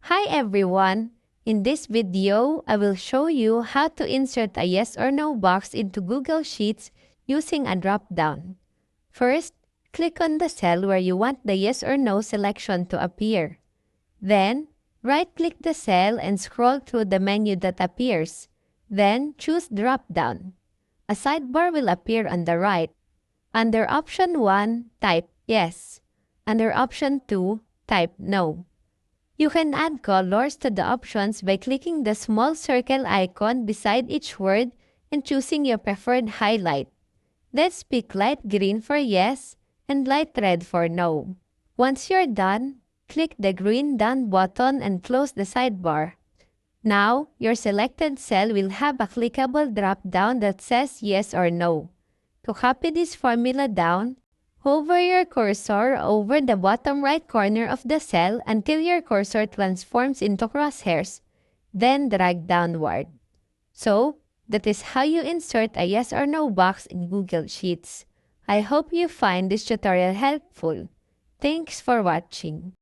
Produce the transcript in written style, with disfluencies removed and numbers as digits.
Hi everyone! In this video, I will show you how to insert a yes or no box into Google Sheets using a drop-down. First, click on the cell where you want the yes or no selection to appear. Then, right-click the cell and scroll through the menu that appears. Then, choose drop-down. A sidebar will appear on the right. Under option 1, type yes. Under option 2, type no. You can add colors to the options by clicking the small circle icon beside each word and choosing your preferred highlight. Let's pick light green for yes and light red for no. Once you're done, click the green Done button and close the sidebar. Now, your selected cell will have a clickable drop-down that says yes or no. To copy this formula down, hover your cursor over the bottom right corner of the cell until your cursor transforms into crosshairs, then drag downward. So, that is how you insert a yes or no box in Google Sheets. I hope you find this tutorial helpful. Thanks for watching.